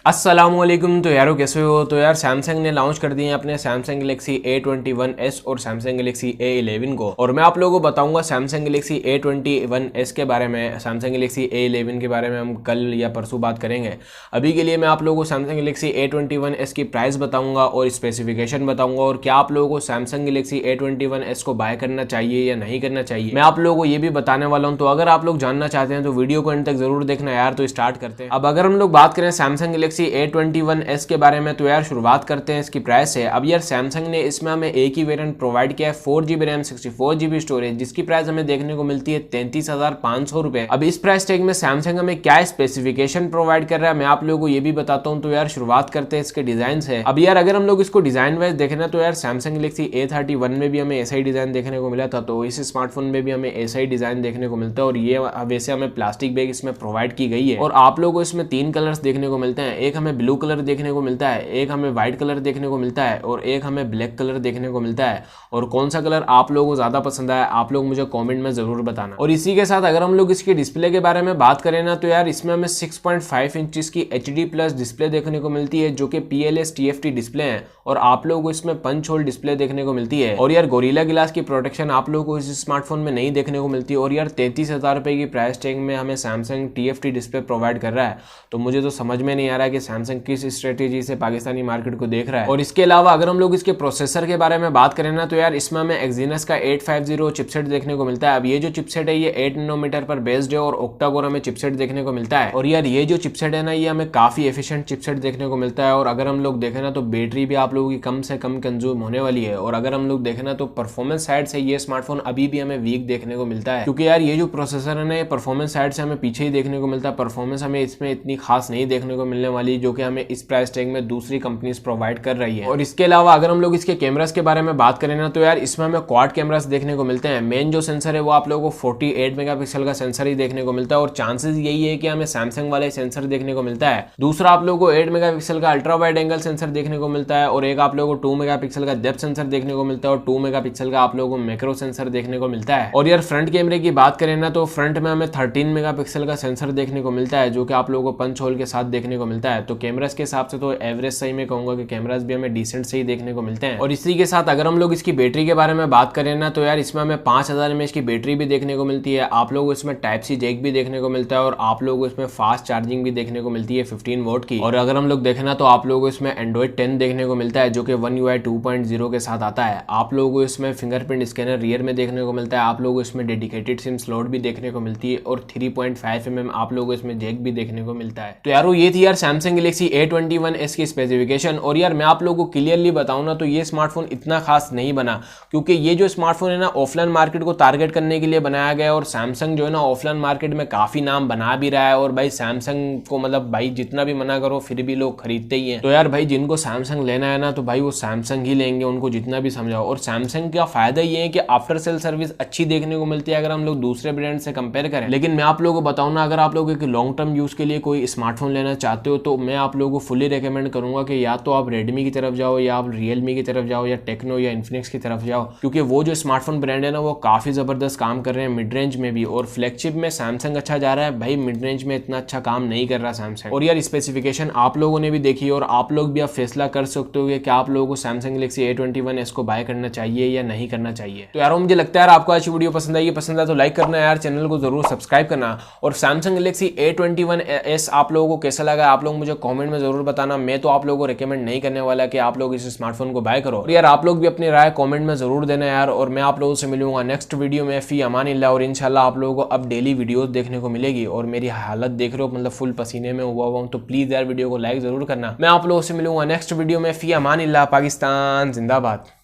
अस्सलामुअलैकुम। तो यारो कैसे हो। तो यार सैमसंग ने लॉन्च कर दिए हैं अपने सैमसंग गैलेक्सी A21s और सैमसंग गैलेक्सी A11 को, और मैं आप लोगों को बताऊंगा सैमसंग गैलेक्सी A21s के बारे में। सैमसंग गैलेक्सी A11 के बारे में हम कल या परसों बात करेंगे। अभी के लिए मैं आप लोगों को सैमसंग गैलेक्सी A21s की प्राइस बताऊंगा और स्पेसिफिकेशन बताऊंगा, और क्या आप लोगों को सैमसंग गैलेक्सी A21s को बाय करना चाहिए या नहीं करना चाहिए मैं आप लोगों को ये भी बताने वाला हूँ। तो अगर आप लोग जानना चाहते हैं तो वीडियो को अंत तक जरूर देखना यार। तो स्टार्ट करते हैं। अब अगर हम लोग बात करें सैमसंग गैलेक्सी A21s के बारे में, तो यार शुरुआत करते हैं इसकी प्राइस से। अब यार सैमसंग ने इसमें हमें एक ही वेरिएंट प्रोवाइड किया है 4GB रैम 64GB स्टोरेज, जिसकी प्राइस हमें देखने को मिलती है 33,500 रुपए। अब इस प्राइस टैग में सैमसंग हमें क्या स्पेसिफिकेशन प्रोवाइड कर रहा है मैं आप लोगों को ये भी बताता हूँ। तो यार शुरुआत करते हैं इसके डिजाइन से। अब यार अगर हम लोग इसको डिजाइन वाइज देखें ना, तो यार सैमसंग गैलेक्सी A31 में भी हमें ऐसा ही डिजाइन देखने को मिला था, तो इस स्मार्टफोन में भी हमें ऐसा ही डिजाइन देखने को मिलता है। और ये वैसे हमें प्लास्टिक बैग इसमें प्रोवाइड की गई है, और आप लोगों को इसमें 3 कलर्स देखने को मिलते हैं। एक हमें ब्लू कलर देखने को मिलता है, एक हमें व्हाइट कलर देखने को मिलता है, और एक हमें ब्लैक कलर देखने को मिलता है। और कौन सा कलर आप लोगों को ज्यादा पसंद आया आप लोग मुझे कमेंट में जरूर बताना। और इसी के साथ अगर हम लोग इसकी डिस्प्ले के बारे में बात करें ना, तो यार इसमें हमें 6.5 इंच की HD+ डिस्प्ले देखने को मिलती है, जो कि PLS TFT डिस्प्ले है, और आप लोगों को इसमें पंच होल डिस्प्ले देखने को मिलती है। और यार गोरिल्ला ग्लास की प्रोटेक्शन आप लोगों को इस स्मार्टफोन में नहीं देखने को मिलती है। और यार 33,000 रुपए की प्राइस टैग में हमें सैमसंग TFT डिस्प्ले प्रोवाइड कर रहा है, तो मुझे तो समझ में नहीं आ रहा है कि सैमसंग किस स्ट्रेटेजी से पाकिस्तानी मार्केट को देख रहा है। और इसके अलावा अगर हम लोग इसके प्रोसेसर के बारे में बात करें ना, तो यार इसमें हमें एक्जीनस का 850 चिपसेट देखने को मिलता है। अब ये जो चिपसेट है ये 8 नैनोमीटर पर बेस्ड है, और ऑक्टा-कोर हमें चिपसेट देखने को मिलता है। और यार ये जो चिपसेट है ना, ये हमें काफी एफिशिएंट चिपसेट देखने को मिलता है। और अगर हम लोग देखें ना, तो बैटरी भी आप लोगों की कम से कम कंज्यूम होने वाली है। और अगर हम लोग देखें ना, तो परफॉर्मेंस साइड से ये स्मार्टफोन अभी भी हमें वीक देखने को मिलता है, क्योंकि यार ये जो प्रोसेसर है ना, ये परफॉर्मेंस साइड से हमें पीछे ही देखने को मिलता है। परफॉर्मेंस हमें इसमें इतनी खास नहीं देखने को मिलने वाली, जो कि हमें इस प्राइस टैग में दूसरी कंपनीज प्रोवाइड कर रही है। और इसके अलावा अगर हम लोग इसके कैमरास के बारे में बात करें ना, तो यार इसमें हमें क्वाड कैमरास देखने को मिलते हैं। मेन जो सेंसर है वो आप लोगों को 48 मेगापिक्सल का सेंसर ही देखने को मिलता है, और चांसेस यही है कि हमें सैमसंग वाले सेंसर देखने को मिलता है। दूसरा आप लोगों को 8 मेगापिक्सल का अल्ट्रा वाइड एंगल सेंसर देखने को मिलता है, और एक आप लोगों को 2 मेगापिक्सल का डेप्थ सेंसर देखने को मिलता है, और 2 मेगापिक्सल का आप लोगों को मैक्रो सेंसर देखने को मिलता है। और यार फ्रंट कैमरे की बात करें ना, तो फ्रंट में हमें 13 मेगापिक्सल का सेंसर देखने को मिलता है, जो कि आप लोगों को पंच होल के साथ देखने को मिलता है। तो कैमरास के हिसाब से तो एवरेज सही में कहूंगा कि कैमरास भी हमें डिसेंट सही देखने को मिलते हैं। और इसी के साथ अगर हम लोग इसकी बैटरी के बारे में बात करें ना, तो यार इसमें हमें 5000 mAh की बैटरी भी देखने को मिलती है। आप लोगों को इसमें टाइप सी जैक भी देखने को मिलता है, और आप लोगों को इसमें फास्ट चार्जिंग भी देखने को मिलती है 15 वोल्ट की। और अगर हम लोग देखें ना, तो आप लोगों को इसमें Android 10 देखने को मिलता है, जो कि One UI 2.0 के साथ आता है। आप लोगों को इसमें फिंगरप्रिंट स्कैनर रियर में देखने को मिलता है। आप लोगों को इसमें डेडिकेटेड सिम स्लॉट भी देखने को मिलती है, और 3.5mm आप लोगों को इसमें जैक भी देखने को मिलता है। तो यारो ये थी यार सैमसंग गैलेक्सी A21s की स्पेसिफिकेशन। और यार मैं आप लोगों को क्लियरली बताऊं ना, तो ये स्मार्टफोन इतना खास नहीं बना, क्योंकि ये जो स्मार्टफोन है ना ऑफलाइन मार्केट को टारगेट करने के लिए बनाया गया है। और सैमसंग जो है ना ऑफलाइन मार्केट में काफी नाम बना भी रहा है। और भाई सैमसंग को मतलब भाई जितना भी मना करो फिर भी लोग खरीदते ही हैं। तो यार भाई जिनको सैमसंग लेना है ना, तो भाई वो सैमसंग ही लेंगे, उनको जितना भी समझाओ। और सैमसंग का फायदा ये है कि आफ्टर सेल सर्विस अच्छी देखने को मिलती है अगर हम लोग दूसरे ब्रांड से कंपेयर करें। लेकिन मैं आप लोगों को बताऊं ना, अगर आप लोग एक लॉन्ग टर्म यूज के लिए कोई स्मार्टफोन लेना चाहते हो, तो मैं आप लोगों को फुली रिकमेंड करूंगा कि या तो आप रेडमी की तरफ जाओ, या आप रियलमी की तरफ जाओ, या टेक्नो या इन्फिनिक्स की तरफ जाओ, क्योंकि वो जो स्मार्टफोन ब्रांड है ना वो काफी जबरदस्त काम कर रहे हैं मिड रेंज में भी। और फ्लैगशिप में सैमसंग अच्छा जा रहा है, भाई मिड रेंज में इतना अच्छा काम नहीं कर रहा सैमसंग। और यार स्पेसिफिकेशन आप लोगों ने भी देखी, और आप लोग भी अब फैसला कर सकते हो कि क्या आप लोगों को सैमसंग गैलेक्सी A21s को बाय करना चाहिए या नहीं करना चाहिए। तो यार मुझे लगता है यार आपको आज वीडियो पसंद आई। पसंद है तो लाइक करना यार, चैनल को जरूर सब्सक्राइब करना। और सैमसंग गैलेक्सी A21s आप लोगों को कैसा लगा आप लोग मुझे कमेंट में जरूर बताना। मैं तो आप लोगों को रिकमेंड नहीं करने वाला कि आप लोग इस स्मार्टफोन को बाय करो। और यार आप लोग भी अपनी राय कमेंट में जरूर देना यार। और मैं आप लोगों से मिलूंगा नेक्स्ट वीडियो में। फी अमानिल्लाह। और इंशाल्लाह आप लोगों को अब डेली वीडियोस देखने को मिलेगी। और मेरी हालत देख रहे हो, मतलब फुल पसीने में हुआ हूं, तो प्लीज यार वीडियो को लाइक जरूर करना। मैं आप लोगों से मिलूंगा नेक्स्ट वीडियो में। फी अमानिल्लाह। पाकिस्तान जिंदाबाद।